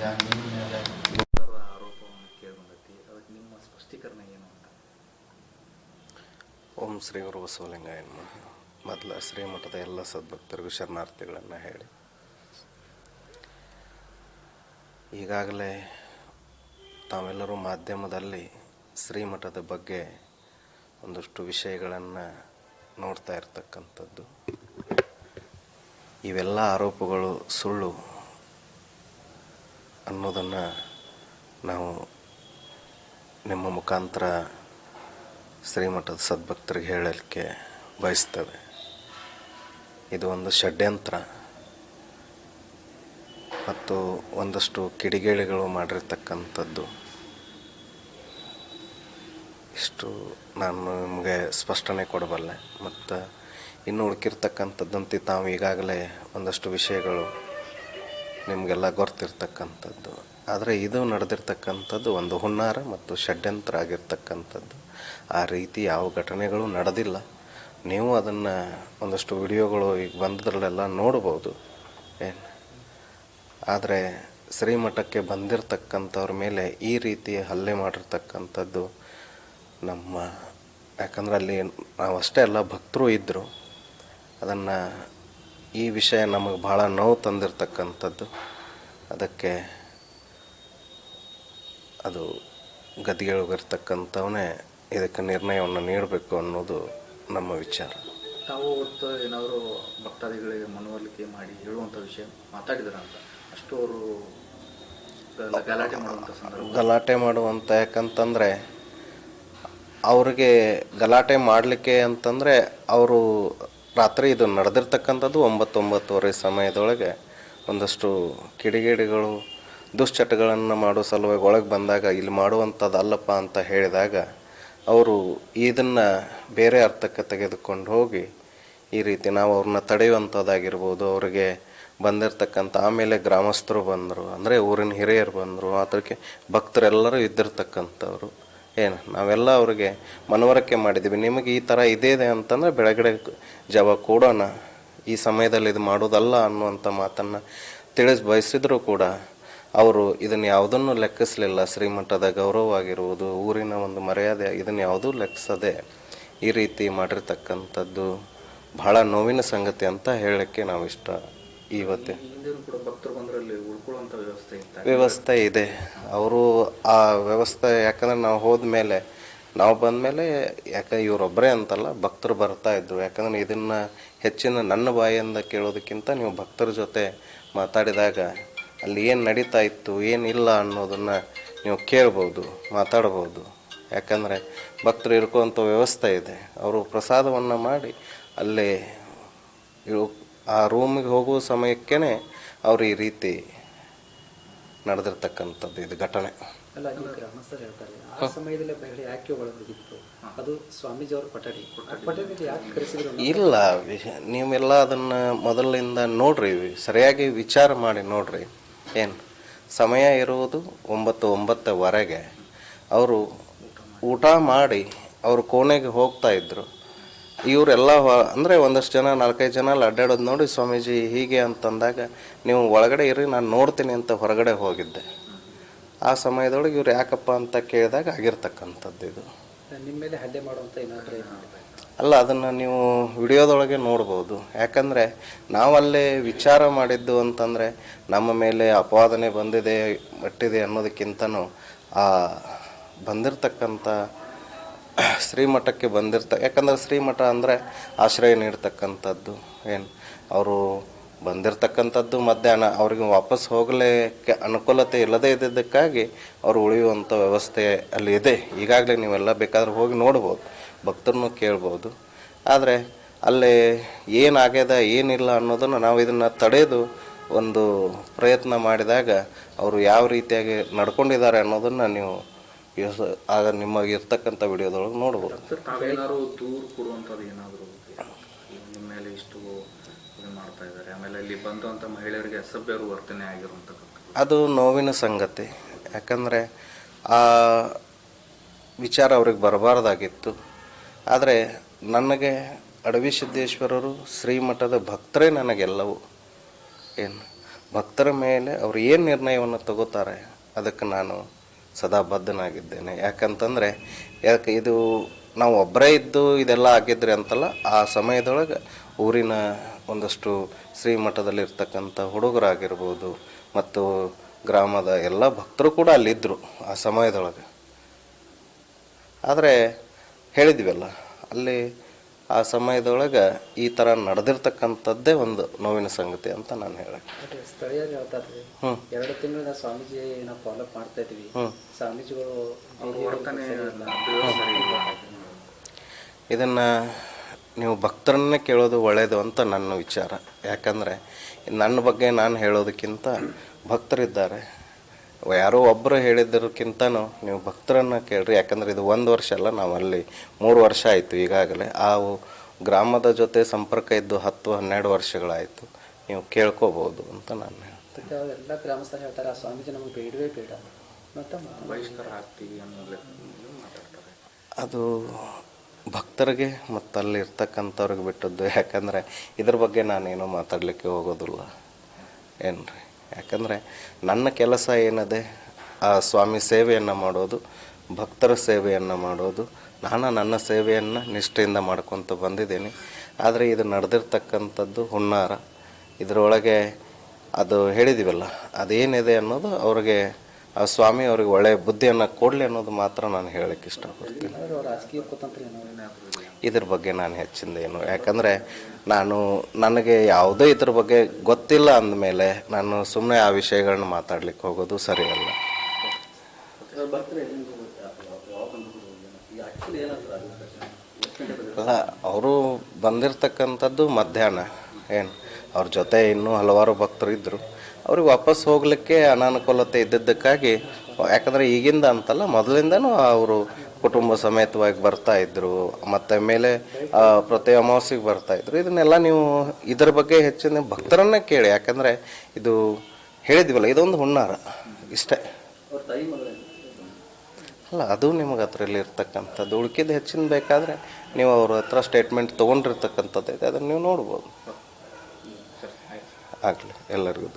ನಿಮ್ಮ ಮೇಲೆ ಆರೋಪವನ್ನು ಕೇಳಿಬಂದೈತಿ, ಅದಕ್ಕೆ ನಿಮ್ಮ ಸ್ಪಷ್ಟೀಕರಣ ಏನು ಅಂತ? ಓಂ ಶ್ರೀ ಗುರು ಬಸವಲಿಂಗಾಯ ನಮಃ. ಮೊದಲ ಶ್ರೀಮಠದ ಎಲ್ಲ ಸದ್ಭಕ್ತರಿಗೂ ಶರಣಾರ್ಥಿಗಳನ್ನು ಹೇಳಿ, ಈಗಾಗಲೇ ತಾವೆಲ್ಲರೂ ಮಾಧ್ಯಮದಲ್ಲಿ ಶ್ರೀಮಠದ ಬಗ್ಗೆ ಒಂದಷ್ಟು ವಿಷಯಗಳನ್ನು ನೋಡ್ತಾ ಇರ್ತಕ್ಕಂಥದ್ದು. ಇವೆಲ್ಲ ಆರೋಪಗಳು ಸುಳ್ಳು ಅನ್ನೋದನ್ನು ನಾವು ನಿಮ್ಮ ಮುಖಾಂತರ ಶ್ರೀಮಠದ ಸದ್ಭಕ್ತರಿಗೆ ಹೇಳಲಿಕ್ಕೆ ಬಯಸ್ತೇವೆ. ಇದು ಒಂದು ಷಡ್ಯಂತ್ರ ಮತ್ತು ಒಂದಷ್ಟು ಕಿಡಿಗೇಡಿಗಳು ಮಾಡಿರ್ತಕ್ಕಂಥದ್ದು. ಇಷ್ಟು ನಾನು ನಿಮಗೆ ಸ್ಪಷ್ಟನೆ ಕೊಡಬಲ್ಲೆ. ಮತ್ತು ಇನ್ನು ಉಳ್ಕಿರ್ತಕ್ಕಂಥದ್ದಂತೆ ತಾವು ಈಗಾಗಲೇ ಒಂದಷ್ಟು ವಿಷಯಗಳು ನಿಮಗೆಲ್ಲ ಗೊತ್ತಿರ್ತಕ್ಕಂಥದ್ದು. ಆದರೆ ಇದು ನಡೆದಿರ್ತಕ್ಕಂಥದ್ದು ಒಂದು ಹುನ್ನಾರ ಮತ್ತು ಷಡ್ಯಂತ್ರ ಆಗಿರ್ತಕ್ಕಂಥದ್ದು. ಆ ರೀತಿ ಯಾವ ಘಟನೆಗಳು ನಡೆದಿಲ್ಲ. ನೀವು ಅದನ್ನು ಒಂದಷ್ಟು ವಿಡಿಯೋಗಳು ಈಗ ಬಂದದ್ರಲ್ಲೆಲ್ಲ ನೋಡ್ಬೋದು. ಆದರೆ ಶ್ರೀಮಠಕ್ಕೆ ಬಂದಿರತಕ್ಕಂಥವ್ರ ಮೇಲೆ ಈ ರೀತಿ ಹಲ್ಲೆ ಮಾಡಿರ್ತಕ್ಕಂಥದ್ದು ನಮ್ಮ, ಯಾಕಂದ್ರೆ ಅಲ್ಲಿ ನಾವು ಅಷ್ಟೇ ಅಲ್ಲ, ಭಕ್ತರು ಇದ್ದರು. ಅದನ್ನು ಈ ವಿಷಯ ನಮಗೆ ಭಾಳ ನೋವು ತಂದಿರತಕ್ಕಂಥದ್ದು. ಅದಕ್ಕೆ ಅದು ಗದ್ದಿಗೆಳಗಿರ್ತಕ್ಕಂಥವನ್ನೇ ಇದಕ್ಕೆ ನಿರ್ಣಯವನ್ನು ನೀಡಬೇಕು ಅನ್ನೋದು ನಮ್ಮ ವಿಚಾರ. ತಾವು ಹೊತ್ತು ಏನಾದರೂ ಭಕ್ತಾದಿಗಳಿಗೆ ಮನವೊಲಿಕೆ ಮಾಡಿ ಹೇಳುವಂಥ ವಿಷಯ ಮಾತಾಡಿದಾರ ಅಂತ? ಅಷ್ಟು ಅವರು ಗಲಾಟೆ ಮಾಡುವಂಥ ಸಂದರ್ಭ, ಗಲಾಟೆ ಮಾಡುವಂಥ, ಯಾಕಂತಂದರೆ ಅವ್ರಿಗೆ ಗಲಾಟೆ ಮಾಡಲಿಕ್ಕೆ ಅಂತಂದರೆ ಅವರು ರಾತ್ರಿ ಇದು ನಡೆದಿರ್ತಕ್ಕಂಥದ್ದು 9-9:30 ಸಮಯದೊಳಗೆ ಒಂದಷ್ಟು ಕಿಡಿಗೇಡಿಗಳು ದುಶ್ಚಟಗಳನ್ನು ಮಾಡೋ ಸಲುವಾಗಿ ಒಳಗೆ ಬಂದಾಗ ಇಲ್ಲಿ ಮಾಡುವಂಥದ್ದು ಅಲ್ಲಪ್ಪ ಅಂತ ಹೇಳಿದಾಗ ಅವರು ಇದನ್ನು ಬೇರೆ ಅರ್ಥಕ್ಕೆ ತೆಗೆದುಕೊಂಡು ಹೋಗಿ ಈ ರೀತಿ ನಾವು ಅವ್ರನ್ನ ತಡೆಯುವಂಥದ್ದಾಗಿರ್ಬೋದು. ಅವರಿಗೆ ಬಂದಿರತಕ್ಕಂಥ ಆಮೇಲೆ ಗ್ರಾಮಸ್ಥರು ಬಂದರು, ಅಂದರೆ ಊರಿನ ಹಿರಿಯರು ಬಂದರು, ಅದಕ್ಕೆ ಭಕ್ತರೆಲ್ಲರೂ ಇದ್ದಿರ್ತಕ್ಕಂಥವ್ರು. ನಾವೆಲ್ಲ ಅವ್ರಿಗೆ ಮನವರಿಕೆ ಮಾಡಿದ್ದೀವಿ. ನಿಮಗೆ ಈ ಥರ ಇದೆ ಅಂತಂದರೆ ಬೆಳಗಡೆ ಜಾವ ಕೊಡೋಣ, ಈ ಸಮಯದಲ್ಲಿ ಇದು ಮಾಡೋದಲ್ಲ ಅನ್ನುವಂಥ ಮಾತನ್ನು ಬಯಸಿದ್ರು ಕೂಡ ಅವರು ಇದನ್ನು ಯಾವುದನ್ನು ಲೆಕ್ಕಿಸಲಿಲ್ಲ. ಶ್ರೀಮಠದ ಗೌರವ ಆಗಿರುವುದು, ಊರಿನ ಒಂದು ಮರ್ಯಾದೆ, ಇದನ್ನು ಯಾವುದೂ ಲೆಕ್ಕಿಸದೆ ಈ ರೀತಿ ಮಾಡಿರ್ತಕ್ಕಂಥದ್ದು ಬಹಳ ನೋವಿನ ಸಂಗತಿ ಅಂತ ಹೇಳೋಕ್ಕೆ ನಾವು ಇಷ್ಟ. ಇವತ್ತೇ ವ್ಯವಸ್ಥೆ ಇದೆ. ಅವರು ಆ ವ್ಯವಸ್ಥೆ, ಯಾಕಂದರೆ ನಾವು ಹೋದ್ಮೇಲೆ, ನಾವು ಬಂದಮೇಲೆ, ಯಾಕೆ ಇವರೊಬ್ಬರೇ ಅಂತಲ್ಲ, ಭಕ್ತರು ಬರ್ತಾಯಿದ್ರು. ಯಾಕಂದರೆ ಇದನ್ನು ಹೆಚ್ಚಿನ ನನ್ನ ಬಾಯಿಂದ ಕೇಳೋದಕ್ಕಿಂತ ನೀವು ಭಕ್ತರ ಜೊತೆ ಮಾತಾಡಿದಾಗ ಅಲ್ಲಿ ಏನು ನಡೀತಾ ಇತ್ತು, ಏನಿಲ್ಲ ಅನ್ನೋದನ್ನು ನೀವು ಕೇಳ್ಬೋದು, ಮಾತಾಡ್ಬೋದು. ಯಾಕಂದರೆ ಭಕ್ತರು ಇರ್ಕೋವಂಥ ವ್ಯವಸ್ಥೆ ಇದೆ. ಅವರು ಪ್ರಸಾದವನ್ನು ಮಾಡಿ ಅಲ್ಲೇ ಆ ರೂಮಿಗೆ ಹೋಗುವ ಸಮಯಕ್ಕೇ ಅವರು ಈ ರೀತಿ ನಡೆದಿರ್ತಕ್ಕಂಥದ್ದು ಇದು ಘಟನೆ. ಅಲ್ಲ, ನೀವು ಗ್ರಾಮಸ್ಥರು ಹೇಳ್ತಾರೆ ಆ ಸಮಯದಲ್ಲಿ ಬೆಳೆ ಯಾಕೆ ಒಳಗಿತ್ತು? ಅದು ಸ್ವಾಮೀಜಿಯವ್ರ ಪಟೇಲಿ ಯಾಕೆ ಕರೆಸಿದ್ರು? ಇಲ್ಲ, ನೀವೆಲ್ಲ ಅದನ್ನು ಮೊದಲಿಂದ ನೋಡ್ರಿ, ಸರಿಯಾಗಿ ವಿಚಾರ ಮಾಡಿ ನೋಡ್ರಿ. ಏನು ಸಮಯ ಇರುವುದು 9-9:00ವರೆಗೆ. ಅವರು ಊಟ ಮಾಡಿ ಅವರು ಕೋಣೆಗೆ ಹೋಗ್ತಾ ಇದ್ರು. ಇವರೆಲ್ಲ ಅಂದರೆ ಒಂದಷ್ಟು ಜನ 4-5 ಜನ ಅಲ್ಲಿ ಅಡ್ಡಾಡೋದು ನೋಡಿ ಸ್ವಾಮೀಜಿ ಹೀಗೆ ಅಂತಂದಾಗ ನೀವು ಒಳಗಡೆ ಇರ್ರಿ, ನಾನು ನೋಡ್ತೀನಿ ಅಂತ ಹೊರಗಡೆ ಹೋಗಿದ್ದೆ. ಆ ಸಮಯದೊಳಗೆ ಇವ್ರು ಯಾಕಪ್ಪ ಅಂತ ಕೇಳಿದಾಗ ಆಗಿರ್ತಕ್ಕಂಥದ್ದು ಇದು. ನಿಮ್ಮ ಮೇಲೆ ಹಲ್ಲೆ ಮಾಡುವಂಥ ಏನಾದರೂ ಅಲ್ಲ, ಅದನ್ನು ನೀವು ವಿಡಿಯೋದೊಳಗೆ ನೋಡ್ಬೋದು. ಯಾಕಂದರೆ ನಾವಲ್ಲೇ ವಿಚಾರ ಮಾಡಿದ್ದು ಅಂತಂದರೆ ನಮ್ಮ ಮೇಲೆ ಅಪವಾದನೆ ಮಟ್ಟಿದೆ ಅನ್ನೋದಕ್ಕಿಂತನೂ ಆ ಬಂದಿರತಕ್ಕಂಥ ಶ್ರೀಮಠಕ್ಕೆ ಯಾಕಂದರೆ ಶ್ರೀಮಠ ಅಂದರೆ ಆಶ್ರಯ ನೀಡ್ತಕ್ಕಂಥದ್ದು. ಅವರು ಬಂದಿರತಕ್ಕಂಥದ್ದು ಮಧ್ಯಾಹ್ನ ಅವ್ರಿಗೆ ವಾಪಸ್ ಹೋಗಲಿಕ್ಕೆ ಅನುಕೂಲತೆ ಇಲ್ಲದೇ ಇದ್ದಿದ್ದಕ್ಕಾಗಿ ಅವರು ಉಳಿಯುವಂಥ ವ್ಯವಸ್ಥೆ ಅಲ್ಲಿ ಇದೆ. ಈಗಾಗಲೇ ನೀವೆಲ್ಲ ಬೇಕಾದ್ರೆ ಹೋಗಿ ನೋಡ್ಬೋದು, ಭಕ್ತರನ್ನು ಕೇಳ್ಬೋದು. ಆದರೆ ಅಲ್ಲಿ ಏನಾಗ್ಯದ ಏನಿಲ್ಲ ಅನ್ನೋದನ್ನು ನಾವು ಇದನ್ನು ತಡೆದು ಒಂದು ಪ್ರಯತ್ನ ಮಾಡಿದಾಗ ಅವರು ಯಾವ ರೀತಿಯಾಗಿ ನಡ್ಕೊಂಡಿದ್ದಾರೆ ಅನ್ನೋದನ್ನು ನೀವು ಆಗ ನಿಮಗೆ ಇರ್ತಕ್ಕಂಥ ವಿಡಿಯೋದೊಳಗೆ ನೋಡ್ಬೋದು. ತಾವೇನಾದ್ರು ದೂರು ಕೊಡುವಂಥದ್ದು ಏನಾದರೂ ನಿಮ್ಮ ಮೇಲೆ ಇಷ್ಟು ಮಾಡ್ತಾ ಇದ್ದಾರೆ, ಆಮೇಲೆ ಇಲ್ಲಿ ಬಂದಂಥ ಮಹಿಳೆಯರಿಗೆ ಅಸಭ್ಯರು ವರ್ತನೆ ಆಗಿರುವಂಥದ್ದು ಅದು ನೋವಿನ ಸಂಗತಿ. ಯಾಕಂದರೆ ಆ ವಿಚಾರ ಅವ್ರಿಗೆ ಬರಬಾರ್ದಾಗಿತ್ತು. ಆದರೆ ನನಗೆ ಅಡವಿ ಸಿದ್ದೇಶ್ವರರು ಶ್ರೀಮಠದ ಭಕ್ತರೇ ನನಗೆಲ್ಲವೂ. ಭಕ್ತರ ಮೇಲೆ ಅವ್ರು ಏನು ನಿರ್ಣಯವನ್ನು ತಗೋತಾರೆ ಅದಕ್ಕೆ ನಾನು ಸದಾ ಬದ್ಧನಾಗಿದ್ದೇನೆ. ಯಾಕಂತಂದರೆ ಇದು ನಾವು ಒಬ್ಬರೇ ಇದ್ದು ಇದೆಲ್ಲ ಆಗಿದ್ರಿ ಅಂತಲ್ಲ, ಆ ಸಮಯದೊಳಗೆ ಊರಿನ ಒಂದಷ್ಟು ಶ್ರೀಮಠದಲ್ಲಿರ್ತಕ್ಕಂಥ ಹುಡುಗರಾಗಿರ್ಬೋದು ಮತ್ತು ಗ್ರಾಮದ ಎಲ್ಲ ಭಕ್ತರು ಕೂಡ ಅಲ್ಲಿದ್ದರು ಆ ಸಮಯದೊಳಗೆ. ಆದರೆ ಹೇಳಿದ್ವಲ್ಲ, ಅಲ್ಲಿ ಆ ಸಮಯದೊಳಗೆ ಈ ಥರ ನಡೆದಿರ್ತಕ್ಕಂಥದ್ದೇ ಒಂದು ನೋವಿನ ಸಂಗತಿ ಅಂತ ನಾನು ಹೇಳಕ್ಕೆ. ಸ್ಥಳೀಯರು ಹೇಳ್ತಾರೆ 2 ತಿಂಗಳಿಂದ ಸ್ವಾಮೀಜಿ ನಾವು ಫಾಲೋಅಪ್ ಮಾಡ್ತಾ ಇದ್ವಿ, ಸ್ವಾಮೀಜಿಗಳು ಇದನ್ನು ನೀವು ಭಕ್ತರನ್ನೇ ಕೇಳೋದು ಒಳ್ಳೆಯದು ಅಂತ ನನ್ನ ವಿಚಾರ. ಯಾಕಂದರೆ ನನ್ನ ಬಗ್ಗೆ ನಾನು ಹೇಳೋದಕ್ಕಿಂತ ಭಕ್ತರಿದ್ದಾರೆ, ಯಾರೋ ಒಬ್ಬರು ಹೇಳಿದ್ದಕ್ಕಿಂತನೂ ನೀವು ಭಕ್ತರನ್ನು ಕೇಳ್ರಿ. ಯಾಕಂದರೆ ಇದು 1 ವರ್ಷ ಅಲ್ಲ, ನಾವು ಅಲ್ಲಿ 3 ವರ್ಷ ಆಯಿತು ಈಗಾಗಲೇ. ಆ ಗ್ರಾಮದ ಜೊತೆ ಸಂಪರ್ಕ ಇದ್ದು 10-12 ವರ್ಷಗಳಾಯಿತು. ನೀವು ಕೇಳ್ಕೋಬೋದು ಅಂತ ನಾನು ಹೇಳ್ತೀನಿ. ಎಲ್ಲ ಗ್ರಾಮಸ್ಥರು ಹೇಳ್ತಾರೆ ಆ ಸ್ವಾಮೀಜಿ ನಮಗೆ ಬೇಡವೇ ಬೇಡ ಮತ್ತು ಬಹಿಷ್ಕಾರ ಆಗ್ತೀವಿ ಅನ್ನೋದು ಮಾತಾಡ್ತಾರೆ. ಅದು ಭಕ್ತರಿಗೆ ಮತ್ತು ಅಲ್ಲಿ ಇರ್ತಕ್ಕಂಥವ್ರಿಗೆ ಬಿಟ್ಟದ್ದು. ಯಾಕಂದರೆ ಇದ್ರ ಬಗ್ಗೆ ನಾನೇನು ಮಾತಾಡಲಿಕ್ಕೆ ಹೋಗೋದಿಲ್ಲ ಏನ್ರಿ. ಯಾಕಂದರೆ ನನ್ನ ಕೆಲಸ ಏನಿದೆ ಆ ಸ್ವಾಮಿ ಸೇವೆಯನ್ನು ಮಾಡೋದು, ಭಕ್ತರ ಸೇವೆಯನ್ನು ಮಾಡೋದು. ನಾನು ನನ್ನ ಸೇವೆಯನ್ನು ನಿಷ್ಠೆಯಿಂದ ಮಾಡ್ಕೊತ ಬಂದಿದ್ದೀನಿ. ಆದರೆ ಇದು ನಡೆದಿರ್ತಕ್ಕಂಥದ್ದು ಹುನ್ನಾರ. ಇದರೊಳಗೆ ಅದು ಹೇಳಿದ್ದೀವಲ್ಲ, ಅದೇನಿದೆ ಅನ್ನೋದು ಅವ್ರಿಗೆ ಆ ಸ್ವಾಮಿ ಅವ್ರಿಗೆ ಒಳ್ಳೆಯ ಬುದ್ಧಿಯನ್ನು ಕೊಡಲಿ ಅನ್ನೋದು ಮಾತ್ರ ನಾನು ಹೇಳಕ್ಕೆ ಇಷ್ಟಪಡ್ತೀನಿ. ರಾಜಕೀಯ ಕುತಂತ್ರ ಇದ್ರ ಬಗ್ಗೆ ನಾನು ಹೆಚ್ಚಿಂದೇನು, ಯಾಕಂದರೆ ನನಗೆ ಯಾವುದೇ ಇದ್ರ ಬಗ್ಗೆ ಗೊತ್ತಿಲ್ಲ ಅಂದಮೇಲೆ ನಾನು ಸುಮ್ಮನೆ ಆ ವಿಷಯಗಳನ್ನ ಮಾತಾಡ್ಲಿಕ್ಕೆ ಹೋಗೋದು ಸರಿಯಲ್ಲ. ಅಲ್ಲ, ಅವರು ಬಂದಿರತಕ್ಕಂಥದ್ದು ಮಧ್ಯಾಹ್ನ. ಏನು ಅವ್ರ ಜೊತೆ ಇನ್ನೂ ಹಲವಾರು ಭಕ್ತರು ಇದ್ದರು. ಅವ್ರಿಗೆ ವಾಪಸ್ ಹೋಗಲಿಕ್ಕೆ ಅನಾನುಕೂಲತೆ ಇದ್ದಿದ್ದಕ್ಕಾಗಿ, ಯಾಕಂದರೆ ಈಗಿಂದ ಅಂತಲ್ಲ, ಮೊದಲಿಂದನೂ ಅವರು ಕುಟುಂಬ ಸಮೇತವಾಗಿ ಬರ್ತಾಯಿದ್ರು. ಮತ್ತು ಮೇಲೆ ಪ್ರತಿ ಅಮಾವಾಸ್ಯೆಗೆ ಬರ್ತಾಯಿದ್ರು. ಇದನ್ನೆಲ್ಲ ನೀವು ಇದರ ಬಗ್ಗೆ ಹೆಚ್ಚಿನ ಭಕ್ತರನ್ನೇ ಕೇಳಿ. ಯಾಕಂದರೆ ಇದು ಹೇಳಿದ್ವಲ್ಲ, ಇದೊಂದು ಹುನ್ನಾರ ಇಷ್ಟೇ ಅಲ್ಲ. ಅದು ನಿಮಗೆ ಅದರಲ್ಲಿ ಇರ್ತಕ್ಕಂಥದ್ದು. ಉಳ್ಕಿದ್ದು ಹೆಚ್ಚಿನ ಬೇಕಾದರೆ ನೀವು ಅವ್ರ ಹತ್ರ ಸ್ಟೇಟ್ಮೆಂಟ್ ತೊಗೊಂಡಿರ್ತಕ್ಕಂಥದ್ದು ಇದೆ, ಅದನ್ನು ನೀವು ನೋಡ್ಬೋದು. ಆಗಲಿ ಎಲ್ಲರಿಗೂ.